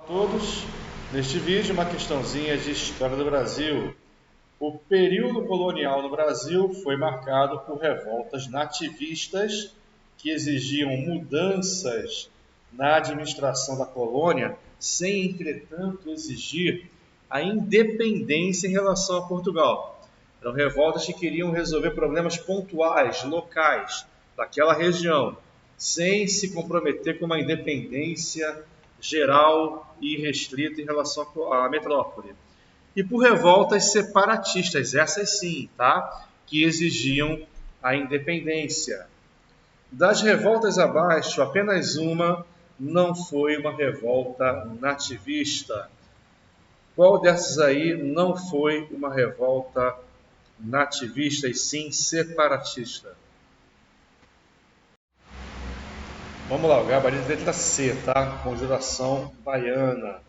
Todos, neste vídeo uma questãozinha de história do Brasil. O período colonial no Brasil foi marcado por revoltas nativistas que exigiam mudanças na administração da colônia, sem, entretanto, exigir a independência em relação a Portugal. Eram revoltas que queriam resolver problemas pontuais, locais, daquela região, sem se comprometer com uma independência geral e restrita em relação à metrópole. E por revoltas separatistas, essas sim, tá? Que exigiam a independência. Das revoltas abaixo, apenas uma não foi uma revolta nativista. Qual dessas aí não foi uma revolta nativista e sim separatista? Vamos lá, o gabarito letra C, tá? Conjuração baiana.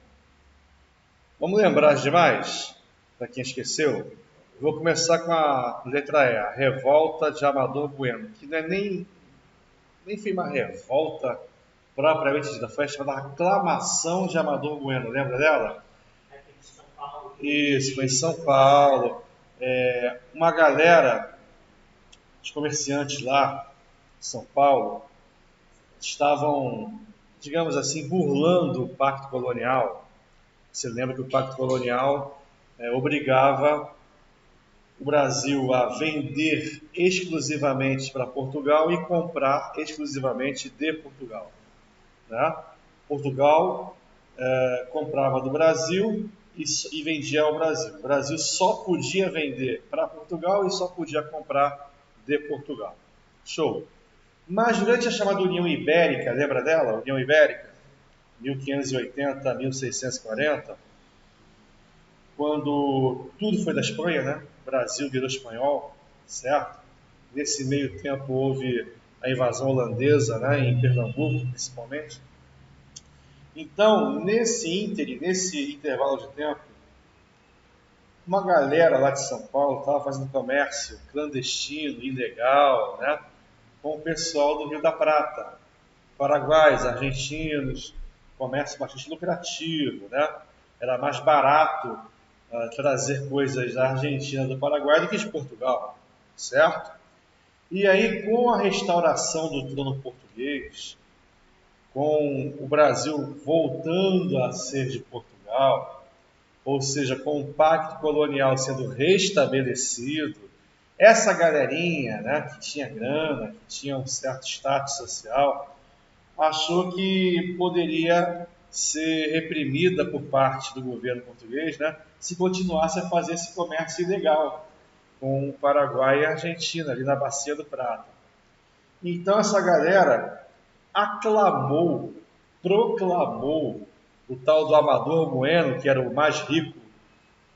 Vamos lembrar as demais? Para quem esqueceu? Vou começar com a letra E, a revolta de Amador Bueno, que não é nem foi uma revolta propriamente dita, foi chamada aclamação de Amador Bueno, lembra dela? Isso, foi em São Paulo. Uma galera, os comerciantes lá de São Paulo, estavam, digamos assim, burlando o Pacto Colonial. Você lembra que o Pacto Colonial obrigava o Brasil a vender exclusivamente para Portugal e comprar exclusivamente de Portugal. Né? Portugal comprava do Brasil e vendia ao Brasil. O Brasil só podia vender para Portugal e só podia comprar de Portugal. Show! Mas durante a chamada União Ibérica, lembra dela? União Ibérica, 1580 a 1640, quando tudo foi da Espanha, né? O Brasil virou espanhol, certo? Nesse meio tempo houve a invasão holandesa, né? Em Pernambuco, principalmente. Então, nesse intervalo de tempo, uma galera lá de São Paulo estava fazendo comércio clandestino, ilegal, né? Com o pessoal do Rio da Prata, paraguaios, argentinos, comércio bastante lucrativo, né? Era mais barato trazer coisas da Argentina e do Paraguai do que de Portugal, certo? E aí, com a restauração do trono português, com o Brasil voltando a ser de Portugal, ou seja, com o pacto colonial sendo restabelecido, essa galerinha, né, que tinha grana, que tinha um certo status social, achou que poderia ser reprimida por parte do governo português, né, se continuasse a fazer esse comércio ilegal com o Paraguai e a Argentina, ali na Bacia do Prata. Então essa galera aclamou, proclamou o tal do Amador Bueno, que era o mais rico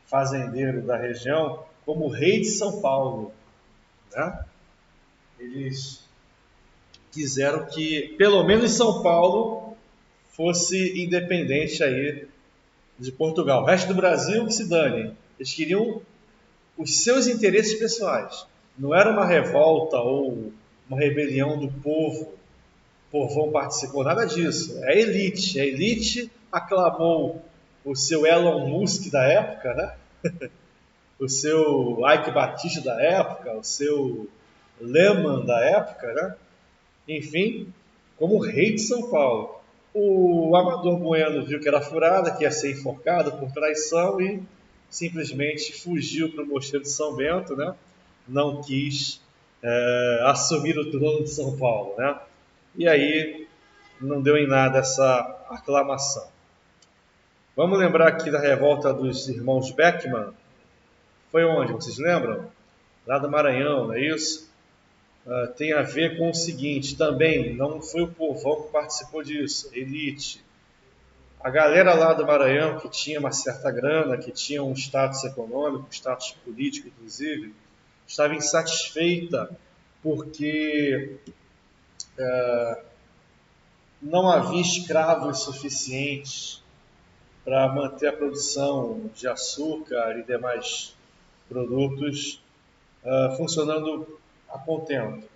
fazendeiro da região, como rei de São Paulo. Né? Eles quiseram que, pelo menos São Paulo, fosse independente aí de Portugal. O resto do Brasil que se dane. Eles queriam os seus interesses pessoais. Não era uma revolta ou uma rebelião do povo. O povão participou, nada disso. É a elite. A elite aclamou o seu Elon Musk da época, né? O seu Ike Batista da época, o seu Lehman da época, né? Enfim, como rei de São Paulo. O Amador Bueno viu que era furada, que ia ser enforcado por traição e simplesmente fugiu para o mosteiro de São Bento, né? Não quis assumir o trono de São Paulo, né? E aí não deu em nada essa aclamação. Vamos lembrar aqui da revolta dos irmãos Beckman. Foi onde? Vocês lembram? Lá do Maranhão, não é isso? Tem a ver com o seguinte, também não foi o povão que participou disso, elite. A galera lá do Maranhão, que tinha uma certa grana, que tinha um status econômico, um status político, inclusive, estava insatisfeita porque não havia escravos suficientes para manter a produção de açúcar e demais produtos funcionando a contento.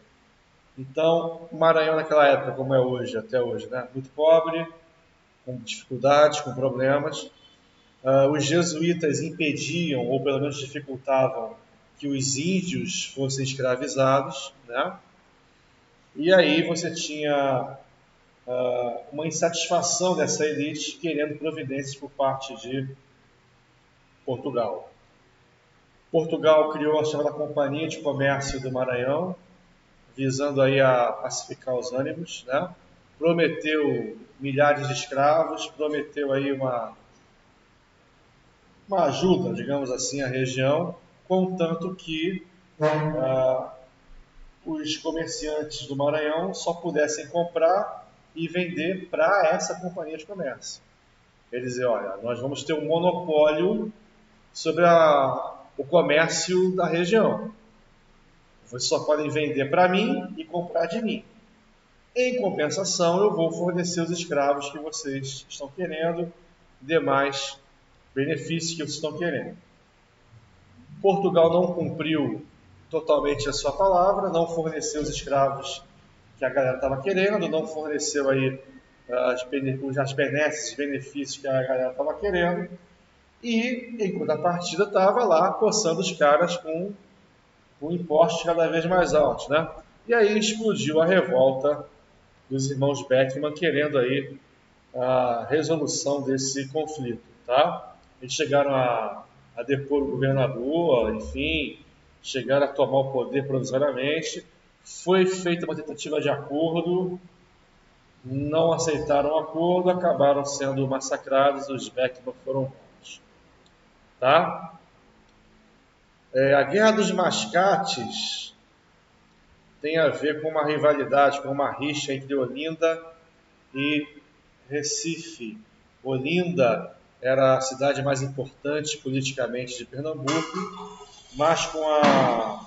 Então, o Maranhão naquela época, como é hoje, até hoje, né? Muito pobre, com dificuldades, com problemas. Os jesuítas impediam, ou pelo menos dificultavam, que os índios fossem escravizados, né? E aí você tinha uma insatisfação dessa elite querendo providências por parte de Portugal. Portugal criou a chamada Companhia de Comércio do Maranhão, visando aí a pacificar os ânimos, né? Prometeu milhares de escravos, prometeu aí uma ajuda, digamos assim, à região, contanto que os comerciantes do Maranhão só pudessem comprar e vender para essa companhia de comércio. Eles diziam, olha, nós vamos ter um monopólio sobre o comércio da região. Vocês só podem vender para mim e comprar de mim. Em compensação, eu vou fornecer os escravos que vocês estão querendo, demais benefícios que vocês estão querendo. Portugal não cumpriu totalmente a sua palavra, não forneceu os escravos que a galera estava querendo, não forneceu aí as benesses, os benefícios que a galera estava querendo, e enquanto a partida estava lá coçando os caras com impostos cada vez mais altos, né? E aí explodiu a revolta dos irmãos Beckman querendo aí a resolução desse conflito, tá? Eles chegaram a depor o governador, enfim, chegaram a tomar o poder provisoriamente. Foi feita uma tentativa de acordo, não aceitaram o acordo, acabaram sendo massacrados, os Beckman foram mortos, tá? A Guerra dos Mascates tem a ver com uma rivalidade, com uma rixa entre Olinda e Recife. Olinda era a cidade mais importante politicamente de Pernambuco, mas com a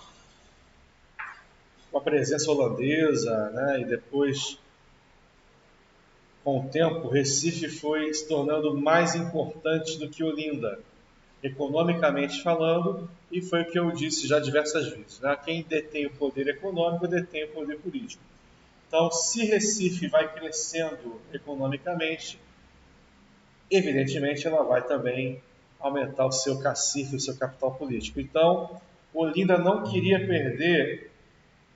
presença holandesa, né, e depois, com o tempo, Recife foi se tornando mais importante do que Olinda, economicamente falando, e foi o que eu disse já diversas vezes, né? Quem detém o poder econômico detém o poder político. Então, se Recife vai crescendo economicamente, evidentemente ela vai também aumentar o seu cacife, o seu capital político. Então, Olinda não queria perder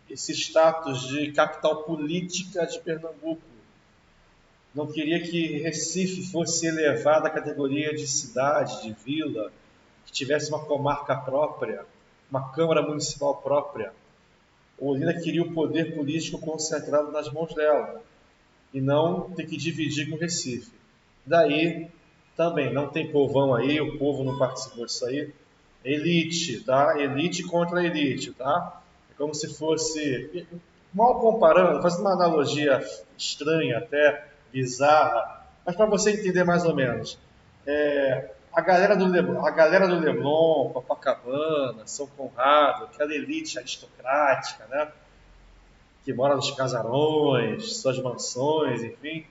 esse status de capital política de Pernambuco. Não queria que Recife fosse elevada à categoria de cidade, de vila, que tivesse uma comarca própria, uma Câmara Municipal própria. Olinda queria o poder político concentrado nas mãos dela e não ter que dividir com Recife. Daí, também, não tem povão aí, o povo não participou disso aí. Elite, tá? Elite contra elite, tá? É como se fosse, mal comparando, fazendo uma analogia estranha até, bizarra, mas para você entender mais ou menos. A galera do Leblon, Copacabana, São Conrado, aquela elite aristocrática, né? Que mora nos casarões, suas mansões, enfim,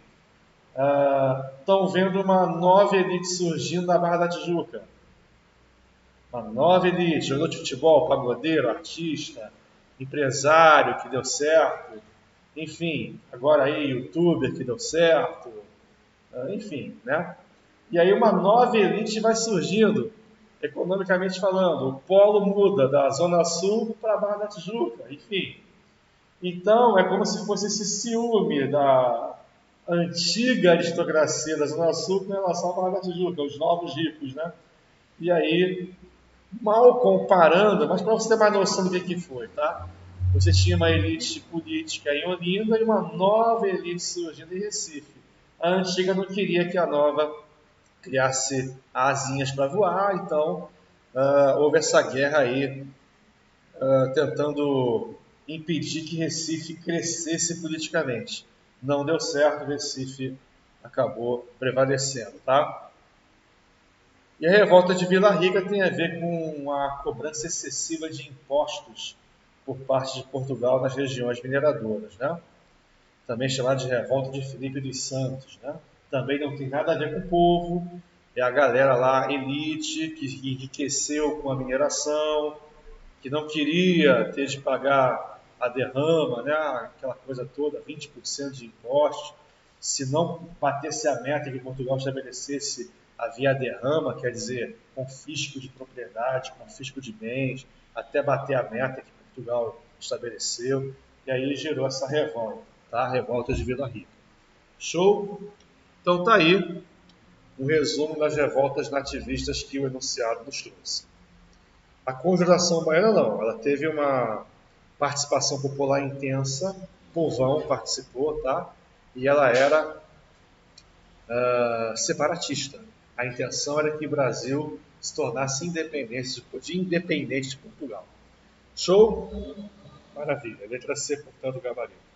estão vendo uma nova elite surgindo na Barra da Tijuca. Uma nova elite, jogador de futebol, pagodeiro, artista, empresário que deu certo, enfim, agora aí youtuber que deu certo, enfim, né? E aí uma nova elite vai surgindo, economicamente falando. O polo muda da Zona Sul para a Barra da Tijuca, enfim. Então é como se fosse esse ciúme da antiga aristocracia da Zona Sul com relação à Barra da Tijuca, os novos ricos, né? E aí, mal comparando, mas para você ter mais noção do que foi, tá? Você tinha uma elite política em Olinda e uma nova elite surgindo em Recife. A antiga não queria que a nova criasse asinhas para voar, então houve essa guerra aí, tentando impedir que Recife crescesse politicamente. Não deu certo, Recife acabou prevalecendo, tá? E a revolta de Vila Rica tem a ver com a cobrança excessiva de impostos por parte de Portugal nas regiões mineradoras, né? Também chamada de revolta de Filipe dos Santos, né? Também não tem nada a ver com o povo, é a galera lá, elite, que enriqueceu com a mineração, que não queria ter de pagar a derrama, né? Aquela coisa toda, 20% de impostos. se não batesse a meta que Portugal estabelecesse, havia derrama, quer dizer, confisco de propriedade, confisco de bens, até bater a meta que Portugal estabeleceu, e aí gerou essa revolta, tá? A revolta de Vila Rica. Show? Então tá aí o resumo das revoltas nativistas que o enunciado nos trouxe. A Conjuração Baiana não, ela teve uma participação popular intensa, o povão participou, tá? E ela era separatista. A intenção era que o Brasil se tornasse independente de Portugal. Show? Maravilha. Letra C, portanto, gabarito.